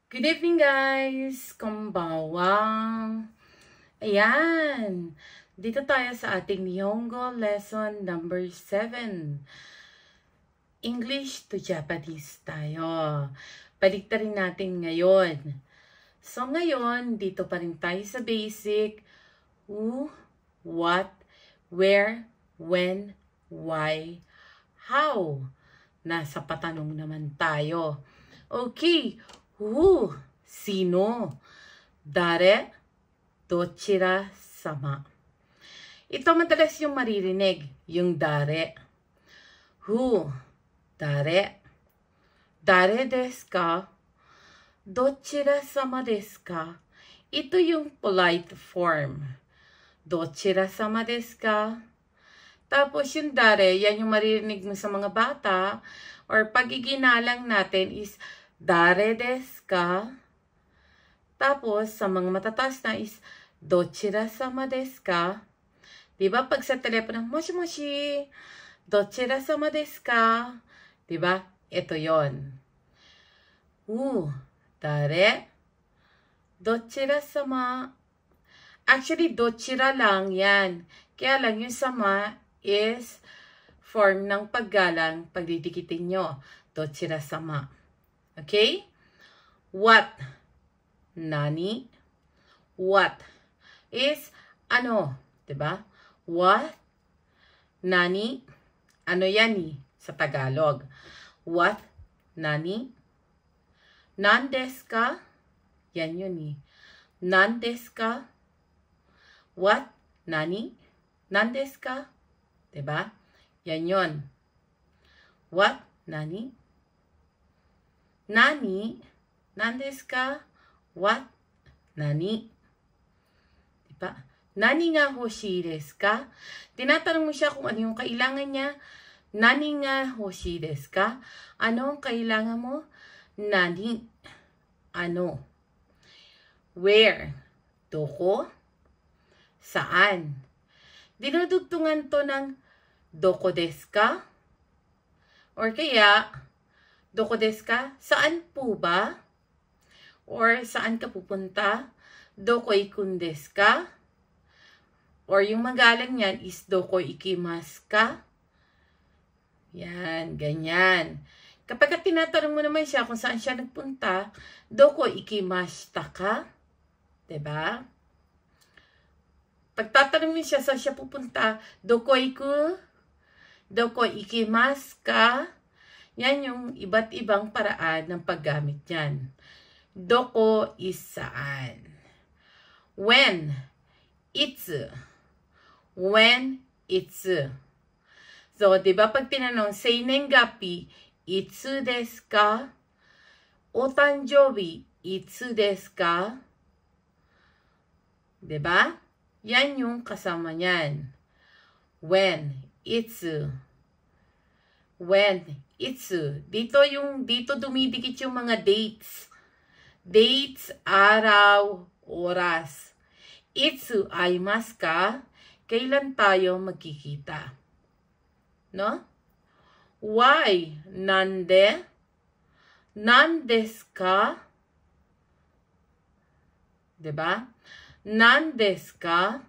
Good evening guys! Konbanwa! Ayan! Dito tayo sa ating Nihongo lesson number 7. English to Japanese tayo. Baliktarin natin ngayon. So ngayon, dito pa rin tayo sa basic. Who, what, where, when, why, how. Nasa patanong naman tayo. Okay. Who? Sino? Dare? Dochira sama? Ito madalas yung maririnig, yung dare. Who? Dare? Dare desu ka? Dochira sama desu ka? Ito yung polite form. Dochira sama desu ka? Tapos yung dare, yan yung maririnig mo sa mga bata or pagiginalang natin is dare desu ka? Tapos, sa mga matataas na is, dochira sama desu ka? Diba? Pag sa telepono, moshi moshi, dochira sama desu ka? Diba? Ito yon. Dare? Dochira sama? Actually, dochira lang yan. Kaya lang yung sama is form ng paggalang, pagdidikitin nyo. Dochira sama. Okay? What? Nani? What? Is ano? Diba? What? Nani? Ano yan sa Tagalog? What? Nani? Nan desu ka? Yan yun Nan desu ka? What? Nani? Nan desu ka? Diba? Yan yun. What? Nani? Nani? Nan desu ka? What? Nani? Diba? Nani nga hoshii desu ka? Tinatanong mo siya kung ano yung kailangan niya. Nani nga hoshii desu ka? Ano ang kailangan mo? Nani? Ano? Where? Doko? Saan? Dinudugtungan to ng doko desu ka? Or kaya, doko desu ka? Saan po ba? Or saan ka pupunta? Doko ikun desu ka? Or yung magalang niyan is doko ikimasu ka? Yan, ganyan. Kapag tinatanong mo naman siya kung saan siya nagpunta, doko ikimashita ka? Diba? Pag tatanong mo siya saan siya pupunta, doko iku? Doko ikimasu ka? Yan yung iba't ibang paraan ng paggamit niyan. Doko is saan. When, itsu. When, itsu. So, diba pag tinanong, seinen gappi, itsu desu ka? Otanjoubi, itsu desu ka? Diba? Yan yung kasama niyan. When, itsu. When, itsu. Dito dumidikit yung mga dates. Dates, araw, oras. Itsu aimasu ka? Kailan tayo magkikita? No? Why? Nande? Nan desu ka? Diba? Nan desu ka?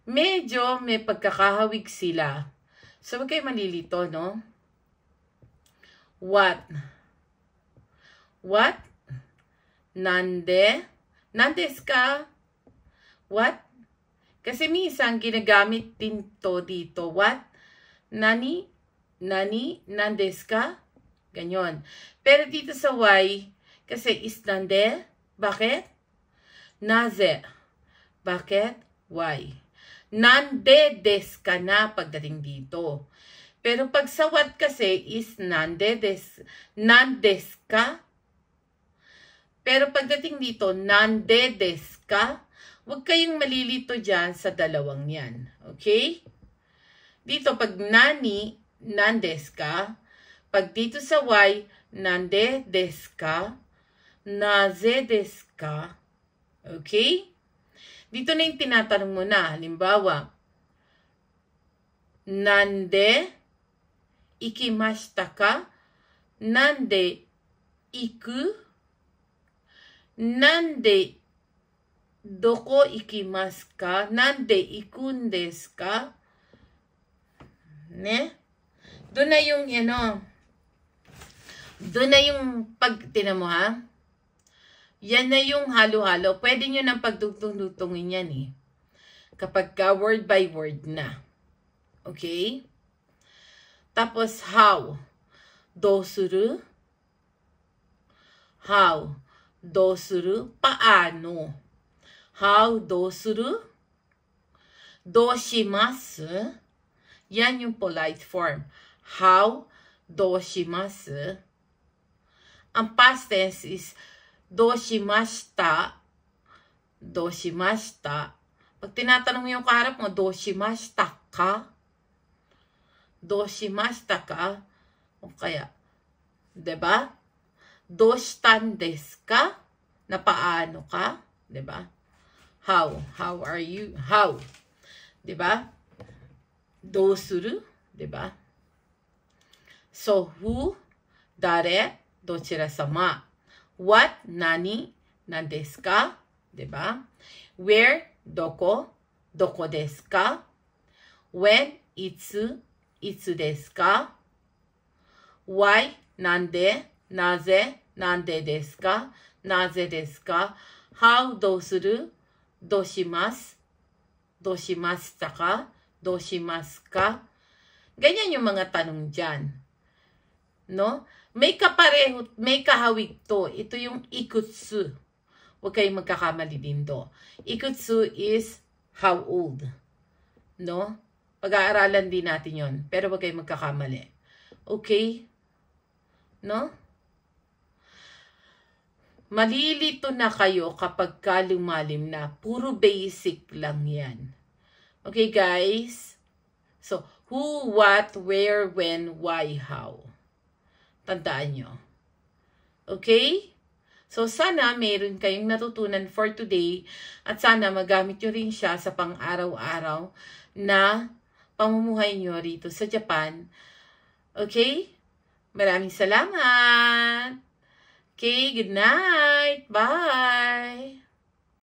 Medyo may pagkakahawig sila. So, huwag kayo malilito, no? What? What? Nande? Nandesu ka? What? Kasi minsan ginagamit din to dito. What? Nani? Nani? Nandesu ka? Ganyan. Pero dito sa why, kasi is nande? Bakit? Naze? Bakit? Why? Nande desu ka na pagdating dito. Pero pag sa what kasi is nande desu ka? Pero pagdating dito, nande desu ka? Huwag kayong malilito dyan sa dalawang yan. Okay? Dito, pag nani, nandesu ka? Pag dito sa why, nande desu ka? Naze desu ka? Okay? Dito na yung tinatanong mo na. Halimbawa, nande ikimashita ka? Nande iku? Nande doko ikimasu ka? Nande ikun desu ka? Ne? Doon na yung, doon na yung tinan mo ha? Yan na yung halo-halo. Pwede nyo nang pagdugtong-dugtongin yan eh. Kapag ka word by word na. Okay? Tapos, how? Do suru? How? Do suru? Paano? How? Do suru? Do shimasu? Yan yung polite form. How? Do shimasu? Ang past tense is do shimashita. Do shimashita. Pag tinatanong mo yung kaharap mo, do shimashita ka? Do shimashita ka? O kaya, diba? Do shitan desu ka? Na paano ka? Diba? How? How are you? How? Diba? Do suru? Diba? So, who? Dare? Dochira sama? What? Nani? Nan desu ka? Diba? Where? Doko? Doko desu ka? When? Itsu? Itsu desu ka? Why? Nande? Naze? Nande desu ka? Naze desu ka? How? Do suru? Do shimasu? Do shimashita ka? Do shimasu ka? Ganyan yung mga tanong dyan. No? May kapareho, may kahawig to. Ito yung ikutsu. Huwag kayong magkakamali din do. Ikutsu is how old. No? Pag-aaralan din natin yon. Pero huwag kayong magkakamali. Okay? No? Malilito na kayo kapag lumalim na. Puro basic lang yan. Okay, guys? So, who, what, where, when, why, how. Tandaan nyo. Okay? So, sana mayroon kayong natutunan for today at sana magamit nyo rin siya sa pang-araw-araw na pamumuhay nyo rito sa Japan. Okay? Maraming salamat! Okay, good night! Bye!